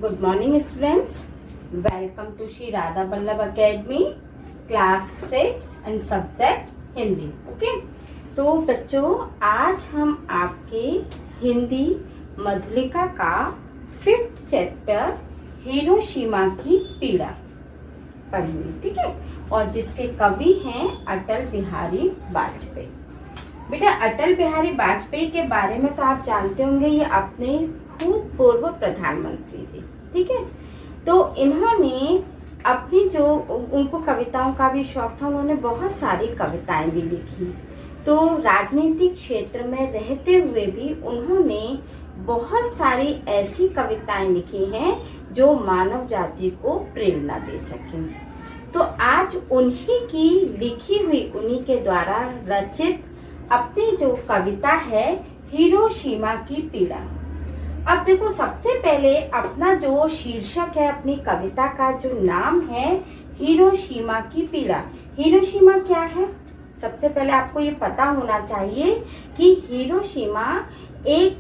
Good morning students, welcome to Shri Radha Ballabh academy class 6 and subject Hindi. Okay, तो बच्चों आज हम आपके हिंदी मधुलिका का 5th चैप्टर हिरोशिमा की पीड़ा पढ़ेंगे। ठीक है, और जिसके कवि हैं अटल बिहारी वाजपेयी। बेटा, अटल बिहारी वाजपेयी के बारे में तो आप जानते होंगे, ये अपने भूतपूर्व प्रधानमंत्री थे। ठीक है, तो इन्होंने अपनी जो उनको कविताओं का भी शौक था, उन्होंने बहुत सारी कविताएं भी लिखी। तो राजनीतिक क्षेत्र में रहते हुए भी उन्होंने बहुत सारी ऐसी कविताएं लिखी हैं जो मानव जाति को प्रेरणा दे सकें। तो आज उन्हीं की लिखी हुई, उन्हीं के द्वारा रचित अपनी जो कविता है हिरोशिमा की पीड़ा। अब देखो, सबसे पहले अपना जो शीर्षक है, अपनी कविता का जो नाम है हिरोशिमा की पीड़ा। हिरोशिमा क्या है? सबसे पहले आपको ये पता होना चाहिए कि हिरोशिमा एक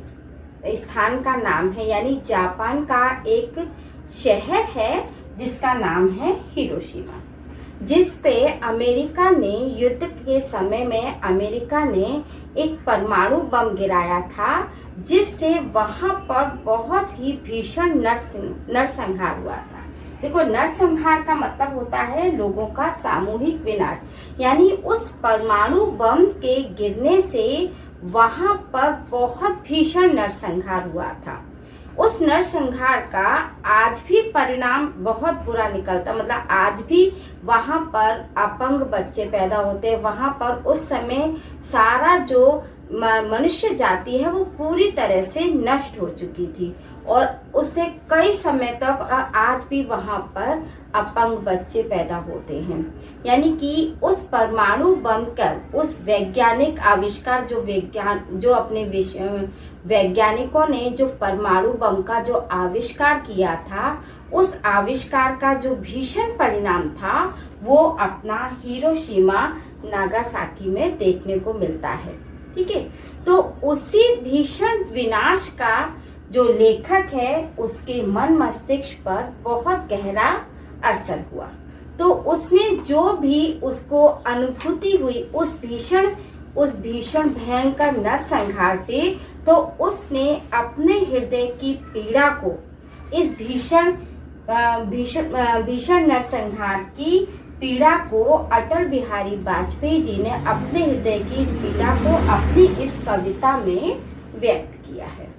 स्थान का नाम है, यानी जापान का एक शहर है जिसका नाम है हिरोशिमा, जिस पे अमेरिका ने युद्ध के समय में अमेरिका ने एक परमाणु बम गिराया था, जिससे वहां पर बहुत ही भीषण नरसंहार हुआ था। देखो, नरसंहार का मतलब होता है लोगों का सामूहिक विनाश, यानी उस परमाणु बम के गिरने से वहां पर बहुत भीषण नरसंहार हुआ था। उस नरसंहार का आज भी परिणाम बहुत बुरा निकलता, मतलब आज भी वहां पर अपंग बच्चे पैदा होते। वहां पर उस समय सारा जो मनुष्य जाति है वो पूरी तरह से नष्ट हो चुकी थी, और उससे कई समय तक और आज भी वहां पर अपंग बच्चे पैदा होते हैं। यानी कि उस परमाणु बम का उस वैज्ञानिक आविष्कार जो अपने वैज्ञानिकों ने जो परमाणु बम का जो आविष्कार किया था, उस आविष्कार का जो भीषण परिणाम था वो अपना हिरोशिमा नागासाकी में देखने को मिलता है। ठीक है, तो उसी भीषण विनाश का जो लेखक है उसके मन मस्तिष्क पर बहुत गहरा असर हुआ। तो उसने जो भी उसको अनुभूति हुई उस भीषण भयंकर नरसंहार से, तो उसने अपने हृदय की पीड़ा को, इस भीषण नरसंहार की पीड़ा को अटल बिहारी वाजपेयी जी ने अपने हृदय की इस पीड़ा को अपनी इस कविता में व्यक्त किया है।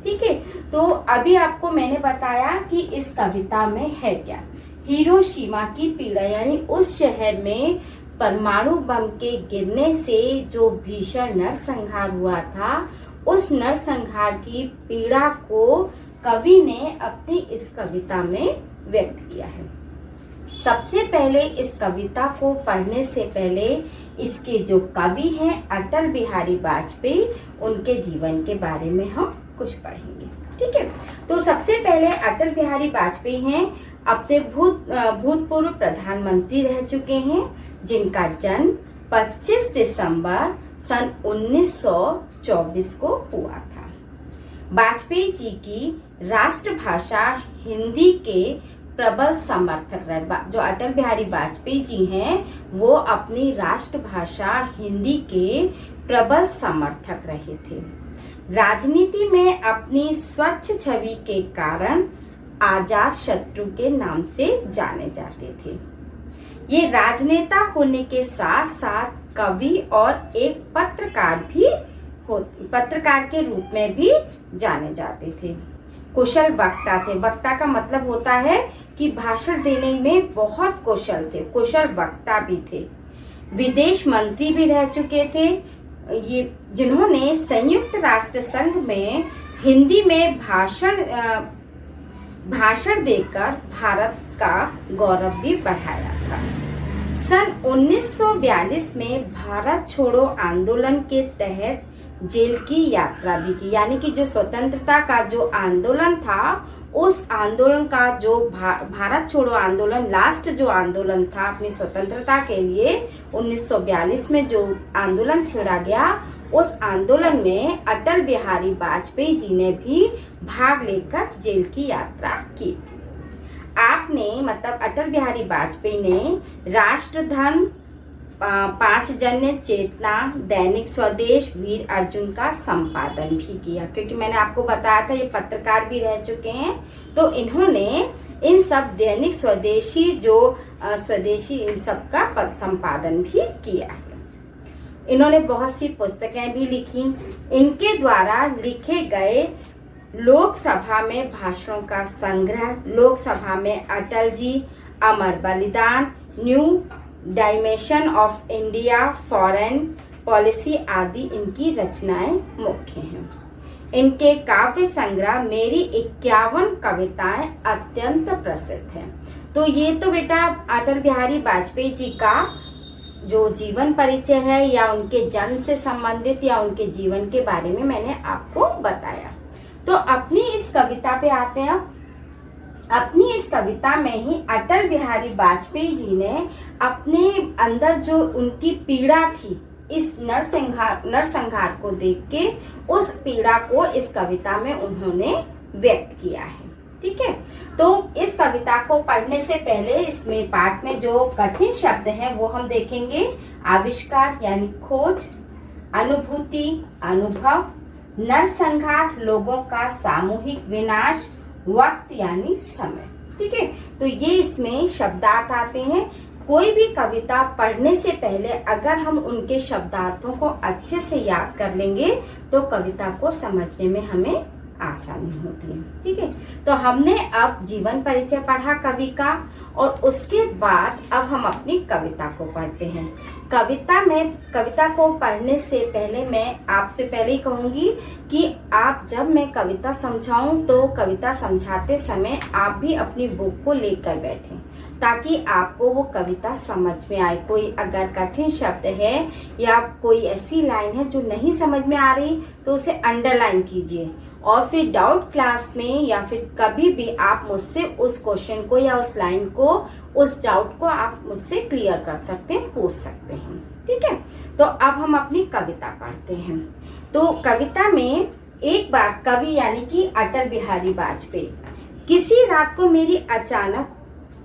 ठीक है, तो अभी आपको मैंने बताया कि इस कविता में है क्या। हिरोशिमा की पीड़ा यानी उस शहर में परमाणु बम के गिरने से जो भीषण नरसंहार हुआ था, उस नरसंहार की पीड़ा को कवि ने अपनी इस कविता में व्यक्त किया है। सबसे पहले इस कविता को पढ़ने से पहले इसके जो कवि हैं अटल बिहारी वाजपेयी, उनके जीवन के बारे में हम कुछ पढ़ेंगे। ठीक है, तो सबसे पहले अटल बिहारी वाजपेयी हैं, अपने भूतपूर्व प्रधानमंत्री रह चुके हैं, जिनका जन्म 25 दिसंबर सन 1924 को हुआ था। वाजपेयी जी की राष्ट्रभाषा हिंदी के प्रबल समर्थक रहे। जो अटल बिहारी वाजपेयी जी हैं वो अपनी राष्ट्रभाषा हिंदी के प्रबल समर्थक रहे थे। राजनीति में अपनी स्वच्छ छवि के कारण आजाद शत्रु के नाम से जाने जाते थे। ये राजनेता होने के साथ साथ कवि और एक पत्रकार के रूप में भी जाने जाते थे। कुशल वक्ता थे। वक्ता का मतलब होता है कि भाषण देने में बहुत कुशल थे, कुशल वक्ता भी थे। विदेश मंत्री भी रह चुके थे, ये जिन्होंने संयुक्त राष्ट्र संघ में हिंदी में भाषण देकर भारत का गौरव भी बढ़ाया था। सन 1942 में भारत छोड़ो आंदोलन के तहत जेल की यात्रा भी की, यानी कि जो स्वतंत्रता का जो आंदोलन था, उस आंदोलन का जो भारत छोड़ो आंदोलन, लास्ट जो आंदोलन था अपनी स्वतंत्रता के लिए 1942 में जो आंदोलन छेड़ा गया, उस आंदोलन में अटल बिहारी वाजपेयी जी ने भी भाग लेकर जेल की यात्रा की थी। आपने मतलब अटल बिहारी वाजपेयी ने राष्ट्रधर्म, 5 जन्य चेतना, दैनिक स्वदेश, वीर अर्जुन का संपादन भी किया, क्योंकि मैंने आपको बताया था ये पत्रकार भी रह चुके हैं। तो इन्होंने इन सब दैनिक स्वदेशी स्वदेशी इन सब का संपादन भी किया है। इन्होंने बहुत सी पुस्तकें भी लिखी। इनके द्वारा लिखे गए लोकसभा में भाषणों का संग्रह, लोकसभा में अटल जी, अमर बलिदान, new dimension of India, foreign policy आदि इनकी रचनाएं मुख्य हैं। इनके काव्य संग्रह मेरी 51 कविताएं अत्यंत प्रसिद्ध हैं। तो ये तो बेटा अटल बिहारी वाजपेयी जी का जो जीवन परिचय है या उनके जन्म से संबंधित या उनके जीवन के बारे में मैंने आपको बताया। तो अपनी इस कविता पे आते हैं। अपनी इस कविता में ही अटल बिहारी वाजपेयी जी ने अपने अंदर जो उनकी पीड़ा थी, इस नरसंहार को देख के उस पीड़ा को इस कविता में उन्होंने व्यक्त किया है। ठीक है, तो इस कविता को पढ़ने से पहले इसमें पाठ में जो कठिन शब्द हैं वो हम देखेंगे। आविष्कार यानी खोज, अनुभूति अनुभव, नरसंहार लोगों का सामूहिक विनाश, वक्त यानी समय। ठीक है, तो ये इसमें शब्दार्थ आते हैं। कोई भी कविता पढ़ने से पहले अगर हम उनके शब्दार्थों को अच्छे से याद कर लेंगे तो कविता को समझने में हमें आसानी होती है। ठीक है, तो हमने अब जीवन परिचय पढ़ा कवि का, और उसके बाद अब हम अपनी कविता को पढ़ते हैं। कविता को पढ़ने से पहले मैं आपसे पहले ही कहूंगी कि आप जब मैं कविता समझाऊं तो कविता समझाते समय आप भी अपनी बुक को लेकर बैठें, ताकि आपको वो कविता समझ में आए। कोई अगर कठिन शब्द है या कोई ऐसी लाइन है जो नहीं समझ में आ रही तो उसे अंडरलाइन कीजिए, और फिर डाउट क्लास में या फिर कभी भी आप मुझसे उस क्वेश्चन को या उस लाइन को, उस डाउट को आप मुझसे क्लियर कर सकते हैं, पूछ सकते हैं। ठीक है, तो अब हम अपनी कविता पढ़ते हैं। तो कविता में एक बार कवि यानी कि अटल बिहारी वाजपेयी, किसी रात को मेरी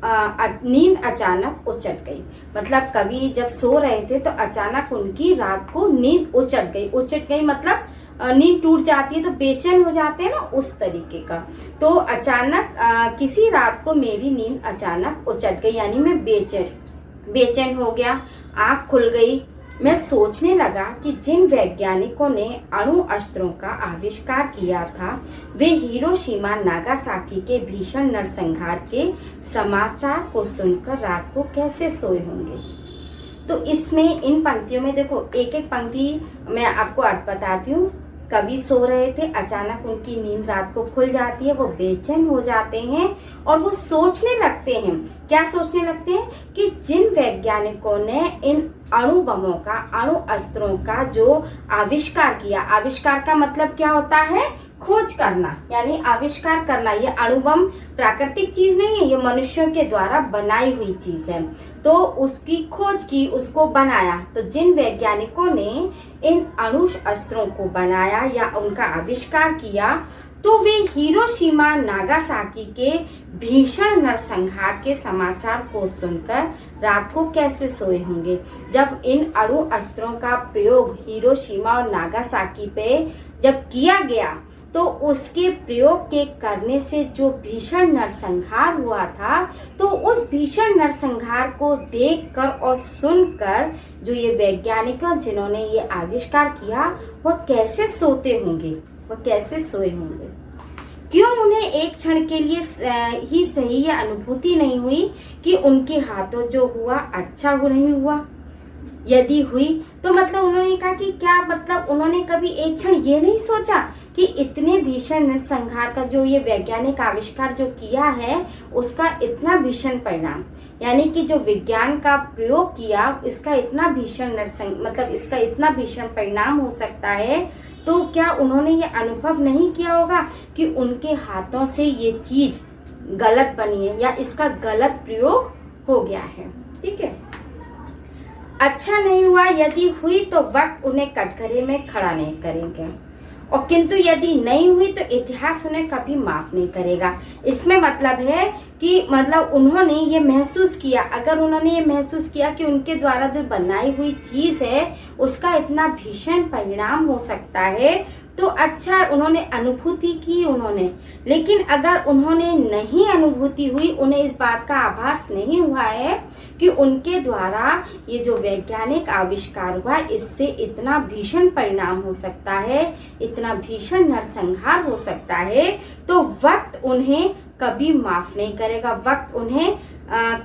नींद अचानक उचट गई। मतलब कवि जब सो रहे थे तो अचानक उनकी रात को नींद उचट गई मतलब नींद टूट जाती है तो बेचैन हो जाते हैं ना, उस तरीके का। तो अचानक किसी रात को मेरी नींद अचानक उचट गई, यानी मैं बेचैन हो गया। आंख खुल गई। मैं सोचने लगा कि जिन वैज्ञानिकों ने अणु अस्त्रों का आविष्कार किया था वे हिरोशिमा नागासाकी के भीषण नरसंहार के समाचार को सुनकर रात को कैसे सोए होंगे। तो इसमें इन पंक्तियों में देखो, एक एक पंक्ति मैं आपको अर्थ बताती हूँ। कवि सो रहे थे, अचानक उनकी नींद रात को खुल जाती है, वो बेचैन हो जाते हैं और वो सोचने लगते हैं। क्या सोचने लगते हैं? कि जिन वैज्ञानिकों ने इन अणु बमों का, अणु अस्त्रों का जो आविष्कार किया, आविष्कार का मतलब क्या होता है? खोज करना, यानी आविष्कार करना। ये अणु बम प्राकृतिक चीज नहीं है, ये मनुष्यों के द्वारा बनाई हुई चीज है। तो उसकी खोज की, उसको बनाया। तो जिन वैज्ञानिकों ने इन अणु अस्त्रों को बनाया या उनका आविष्कार किया, तो वे हिरोशिमा नागासाकी के भीषण नरसंहार के समाचार को सुनकर रात को कैसे सोए होंगे। जब इन अणु अस्त्रों का प्रयोग हिरोशिमा और नागासाकी पे जब किया गया तो उसके प्रयोग के करने से जो भीषण नरसंहार हुआ था, तो उस भीषण नरसंहार को देखकर और सुनकर जो ये वैज्ञानिक जिन्होंने ये आविष्कार किया वह कैसे सोते होंगे, वह कैसे सोए होंगे। क्यों उन्हें एक क्षण के लिए ही सही यह अनुभूति नहीं हुई कि उनके हाथों जो हुआ अच्छा नहीं हुआ? यदि हुई तो मतलब उन्होंने कहा कि क्या मतलब उन्होंने कभी एक क्षण ये नहीं सोचा कि इतने भीषण नरसंहार का जो ये वैज्ञानिक आविष्कार जो किया है उसका इतना भीषण परिणाम, यानी कि जो विज्ञान का प्रयोग किया इसका इतना भीषण मतलब इसका इतना भीषण परिणाम हो सकता है। तो क्या उन्होंने ये अनुभव नहीं किया होगा कि उनके हाथों से ये चीज गलत बनी है या इसका गलत प्रयोग हो गया है। ठीक है, अच्छा नहीं हुआ यदि हुई तो वक्त उन्हें कटघरे में खड़ा नहीं करेंगे, और किंतु यदि नहीं हुई तो इतिहास उन्हें कभी माफ नहीं करेगा। इसमें मतलब है कि मतलब उन्होंने ये महसूस किया, अगर उन्होंने ये महसूस किया कि उनके द्वारा जो बनाई हुई चीज है उसका इतना भीषण परिणाम हो सकता है, तो अच्छा उन्होंने अनुभूति की उन्होंने। लेकिन अगर उन्होंने नहीं अनुभूति हुई, उन्हें इस बात का आभास नहीं हुआ है कि उनके द्वारा ये जो वैज्ञानिक आविष्कार हुआ इससे इतना भीषण परिणाम हो सकता है, इतना भीषण नरसंहार हो सकता है, तो वक्त उन्हें कभी माफ नहीं करेगा। वक्त उन्हें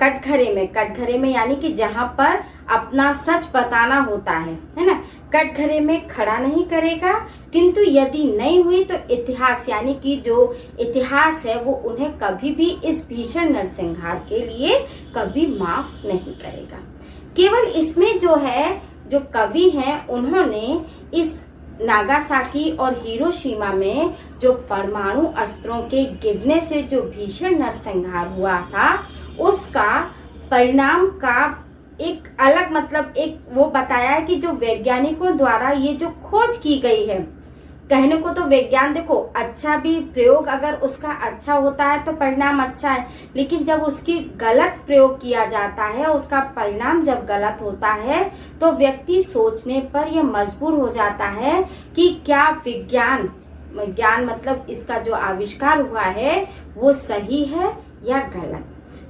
कटघरे में यानी कि जहां पर अपना सच बताना होता है ना, कटघरे में खड़ा नहीं करेगा। किंतु यदि नहीं हुई तो इतिहास यानी कि जो इतिहास है वो उन्हें कभी भी इस भीषण नरसंहार के लिए कभी माफ नहीं करेगा। केवल इसमें जो है, जो कवि हैं उन्होंने इस नागासाकी और हिरोशिमा में जो परमाणु अस्त्रों के गिरने से जो भीषण नरसंहार हुआ था उसका परिणाम का एक अलग मतलब एक वो बताया है कि जो वैज्ञानिकों द्वारा ये जो खोज की गई है, कहने को तो विज्ञान देखो अच्छा भी प्रयोग अगर उसका अच्छा होता है तो परिणाम अच्छा है, लेकिन जब उसकी गलत प्रयोग किया जाता है, उसका परिणाम जब गलत होता है तो व्यक्ति सोचने पर यह मजबूर हो जाता है कि क्या विज्ञान मतलब इसका जो आविष्कार हुआ है वो सही है या गलत।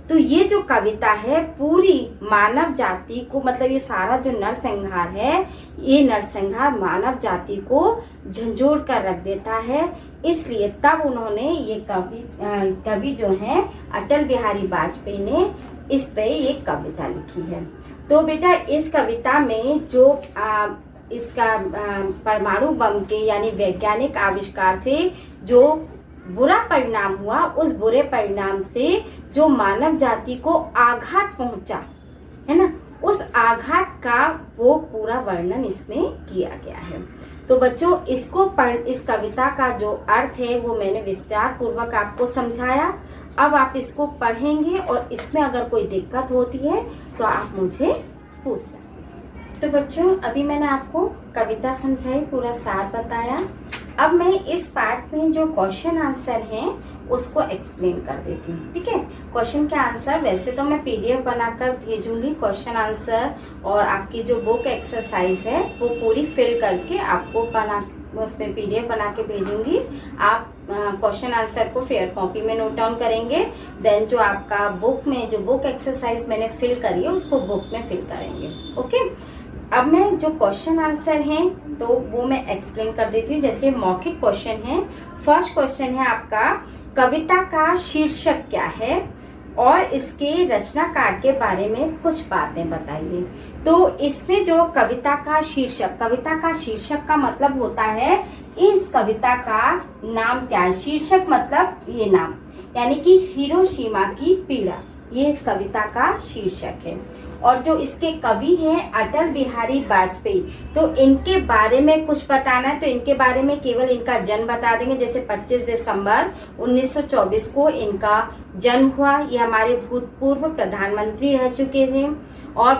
तो ये जो कविता है पूरी मानव जाति को मतलब ये सारा जो नरसंहार है, ये नरसंहार मानव जाति को झंझोड़ कर रख देता है। इसलिए तब उन्होंने ये कवि जो है अटल बिहारी वाजपेयी ने इस पे ये कविता लिखी है। तो बेटा इस कविता में जो इसका परमाणु बम के यानी वैज्ञानिक आविष्कार से जो बुरा परिणाम हुआ, उस बुरे परिणाम से जो मानव जाति को आघात पहुंचा है ना, उस आघात का वो पूरा वर्णन इसमें किया गया है। तो बच्चों इस कविता का जो अर्थ है वो मैंने विस्तार पूर्वक आपको समझाया। अब आप इसको पढ़ेंगे और इसमें अगर कोई दिक्कत होती है तो आप मुझे पूछ सकते। तो बच्चों अभी मैंने आपको कविता समझाई, पूरा सार बताया। अब मैं इस पार्ट में जो क्वेश्चन आंसर हैं उसको एक्सप्लेन कर देती हूँ, ठीक है। क्वेश्चन के आंसर वैसे तो मैं पीडीएफ बनाकर भेजूंगी, क्वेश्चन आंसर और आपकी जो बुक एक्सरसाइज है वो पूरी फिल करके आपको उसमें पीडीएफ बना के भेजूंगी। आप क्वेश्चन आंसर को फेयर कॉपी में नोट डाउन करेंगे, देन जो आपका बुक में जो बुक एक्सरसाइज मैंने फिल करी है उसको बुक में फिल करेंगे, ओके। अब मैं जो क्वेश्चन आंसर हैं तो वो मैं एक्सप्लेन कर देती हूँ। जैसे मौखिक क्वेश्चन है, फर्स्ट क्वेश्चन है आपका कविता का शीर्षक क्या है और इसके रचनाकार के बारे में कुछ बातें बताइए। तो इसमें जो कविता का शीर्षक का मतलब होता है इस कविता का नाम क्या है। शीर्षक मतलब ये नाम, यानी कि हिरोशिमा की पीड़ा, ये इस कविता का शीर्षक है। और जो इसके कवि हैं अटल बिहारी वाजपेयी, तो इनके बारे में कुछ बताना है तो इनके बारे में केवल इनका जन्म बता देंगे। जैसे 25 दिसंबर 1924 को इनका जन्म हुआ। ये हमारे भूतपूर्व प्रधानमंत्री रह चुके थे और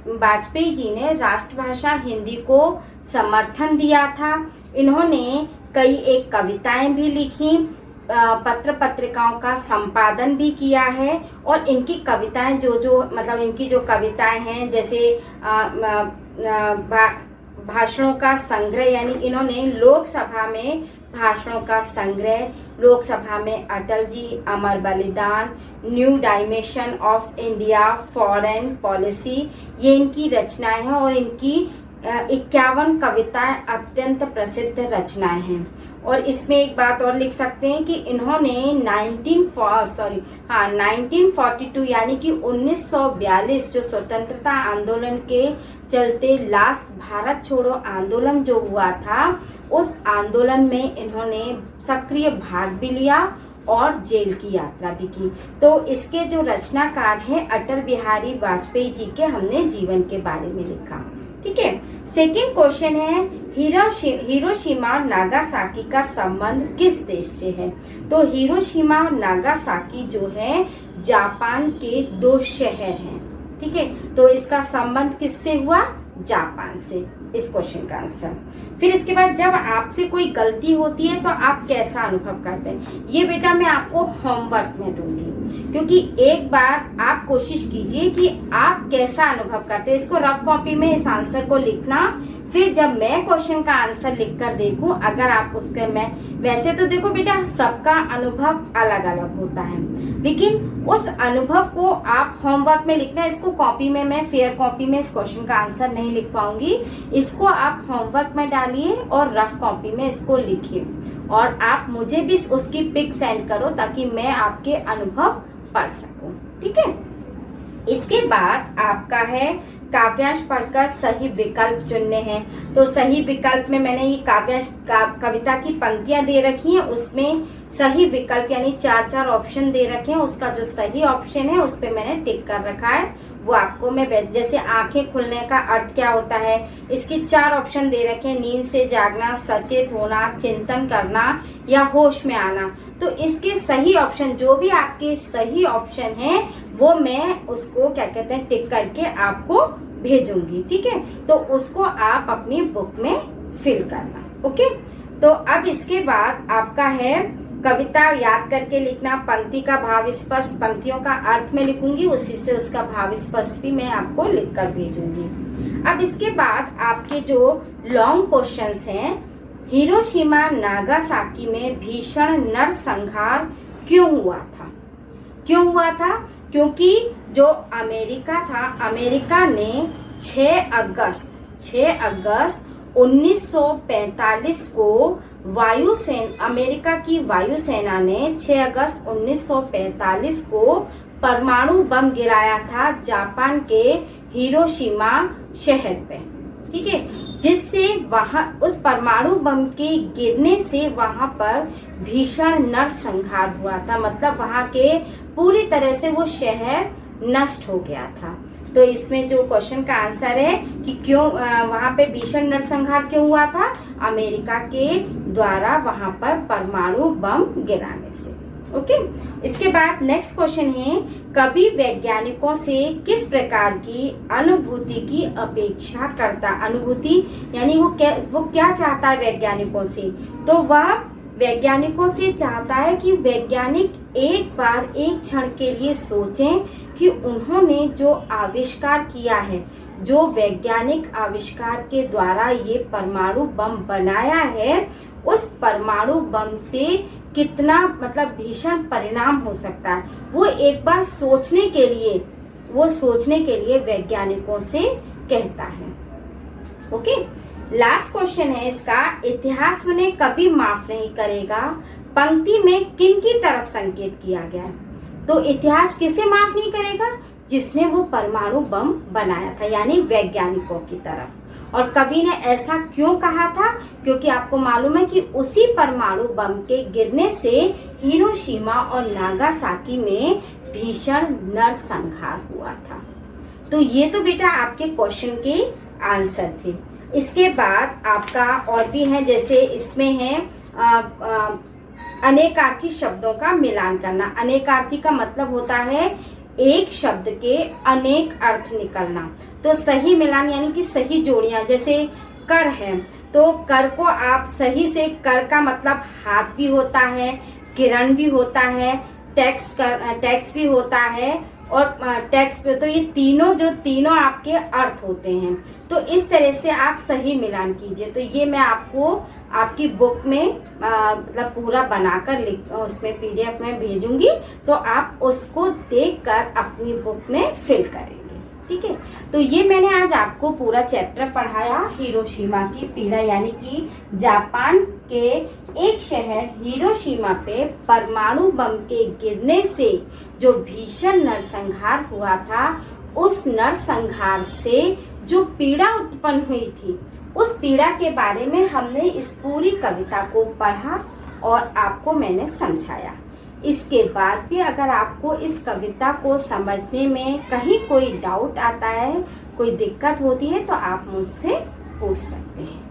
वाजपेयी जी ने राष्ट्रभाषा हिंदी को समर्थन दिया था। इन्होंने कई एक कविताएं भी लिखी, पत्र पत्रिकाओं का संपादन भी किया है और इनकी कविताएं जो मतलब इनकी जो कविताएं हैं जैसे भाषणों का संग्रह, यानी इन्होंने लोकसभा में भाषणों का संग्रह, लोकसभा में अटल जी, अमर बलिदान, new dimension of India, foreign policy, ये इनकी रचनाएं हैं और इनकी 51 कविताएं अत्यंत प्रसिद्ध रचनाएं हैं। और इसमें एक बात और लिख सकते हैं कि इन्होंने 1942 यानी कि 1942 जो स्वतंत्रता आंदोलन के चलते लास्ट भारत छोड़ो आंदोलन जो हुआ था, उस आंदोलन में इन्होंने सक्रिय भाग भी लिया और जेल की यात्रा भी की। तो इसके जो रचनाकार हैं अटल बिहारी वाजपेयी जी के हमने जीवन के बारे में लिखा, ठीक है। सेकंड क्वेश्चन है हिरोशिमा और नागासाकी का संबंध किस देश से है। तो हिरोशिमा और नागासाकी जो है जापान के दो शहर हैं, ठीक है, तो इसका संबंध किससे हुआ? जापान से, इस क्वेश्चन का आंसर। फिर इसके बाद जब आपसे कोई गलती होती है तो आप कैसा अनुभव करते हैं, ये बेटा मैं आपको होमवर्क में दूंगी, क्योंकि एक बार आप कोशिश कीजिए कि आप कैसा अनुभव करते हैं। इसको रफ कॉपी में इस आंसर को लिखना, फिर जब मैं क्वेश्चन का आंसर लिख कर देखूं, अगर आप उसके वैसे तो देखो बेटा सबका अनुभव अलग अलग होता है, लेकिन उस अनुभव को आप होमवर्क में लिखना। इसको कॉपी में मैं फेयर कॉपी में इस क्वेश्चन का आंसर नहीं लिख पाऊंगी, इसको आप होमवर्क में डालिए और रफ कॉपी में इसको लिखिए, और आप मुझे भी उसकी पिक सेंड करो ताकि मैं आपके अनुभव पढ़ सकूं, ठीक है। इसके बाद आपका है काव्यांश पढ़कर सही विकल्प चुनने हैं। तो सही विकल्प में मैंने ये काव्यांश कविता की पंक्तियां दे रखी हैं, उसमें सही विकल्प यानी 4 ऑप्शन दे रखे हैं, उसका जो सही ऑप्शन है उस पे मैंने टिक कर रखा है। वो आपको मैं जैसे आंखें खुलने का अर्थ क्या होता है, इसके 4 ऑप्शन दे रखे हैं, नींद से जागना, सचेत होना, चिंतन करना या होश में आना। तो इसके सही ऑप्शन, जो भी आपके सही ऑप्शन हैं वो मैं उसको क्या कहते हैं टिक करके आपको भेजूंगी, ठीक है। तो उसको आप अपनी बुक में फिल करना, ओके। तो अब इसके बाद आपका है कविता याद करके लिखना, पंक्ति का भाव स्पष्ट, पंक्तियों का अर्थ में लिखूंगी, उसी से उसका भाव स्पष्ट भी मैं आपको लिख कर भेजूंगी। अब इसके बाद आपके जो लॉन्ग क्वेश्चंस हैं, हिरोशिमा नागासाकी में भीषण नरसंहार क्यों हुआ था? क्यों हुआ था? क्योंकि जो अमेरिका था, अमेरिका ने 6 अगस्त 1945 को अमेरिका की वायुसेना ने 6 अगस्त 1945 को परमाणु बम गिराया था जापान के हिरोशिमा शहर पे, ठीक है, जिससे वहां उस परमाणु बम के गिरने से वहां पर भीषण नरसंहार हुआ था। मतलब वहां के पूरी तरह से वो शहर नष्ट हो गया था। तो इसमें जो क्वेश्चन का आंसर है कि क्यों वहां पे भीषण नरसंहार क्यों हुआ था? अमेरिका के द्वारा वहां पर परमाणु बम गिराने से, ओके। इसके बाद नेक्स्ट क्वेश्चन है, कवि वैज्ञानिकों से किस प्रकार की अनुभूति की अपेक्षा करता? अनुभूति यानी वो क्या चाहता है वैज्ञानिकों से? तो वह वैज्ञानिकों से चाहता है कि वैज्ञानिक एक बार एक क्षण के लिए सोचें कि उन्होंने जो आविष्कार किया है, जो वैज्ञानिक आविष्कार के द्वारा ये परमाणु बम बनाया है, उस परमाणु बम से कितना मतलब भीषण परिणाम हो सकता है, वो एक बार सोचने के लिए वैज्ञानिकों से कहता है, ओके। लास्ट क्वेश्चन है इसका, इतिहास उन्हें कभी माफ नहीं करेगा, पंक्ति में किन की तरफ संकेत किया गया है? तो इतिहास किसे माफ नहीं करेगा? जिसने वो परमाणु बम बनाया था, यानी वैज्ञानिकों की तरफ। और कवि ने ऐसा क्यों कहा था? क्योंकि आपको मालूम है कि उसी परमाणु बम के गिरने से हिरोशिमा और नागासाकी में भीषण नरसंहार हुआ था। तो ये तो बेटा आपके क्वेश्चन के आंसर थे। इसके बाद आपका और भी है, जैसे इसमें है अनेकार्थी शब्दों का मिलान करना। अनेकार्थी का मतलब होता है एक शब्द के अनेक अर्थ निकलना। तो सही मिलान यानी कि सही जोड़ियां, जैसे कर है तो कर को आप सही से, कर का मतलब हाथ भी होता है, किरण भी होता है, टैक्स भी होता है, और टैक्स पे, तो ये तीनों आपके अर्थ होते हैं। तो इस तरह से आप सही मिलान कीजिए। तो ये मैं आपको आपकी बुक में मतलब पूरा बनाकर उसमें PDF में भेजूंगी, तो आप उसको देखकर अपनी बुक में फिल करेंगे, ठीक है। तो ये मैंने आज आपको पूरा चैप्टर पढ़ाया, हिरोशिमा की पीड़ा, यानी कि जापान के एक शहर हिरोशिमा पे परमाणु बम के गिरने से जो भीषण नरसंहार हुआ था, उस नरसंहार से जो पीड़ा उत्पन्न हुई थी, उस पीड़ा के बारे में हमने इस पूरी कविता को पढ़ा और आपको मैंने समझाया। इसके बाद भी अगर आपको इस कविता को समझने में कहीं कोई डाउट आता है, कोई दिक्कत होती है, तो आप मुझसे पूछ सकते हैं।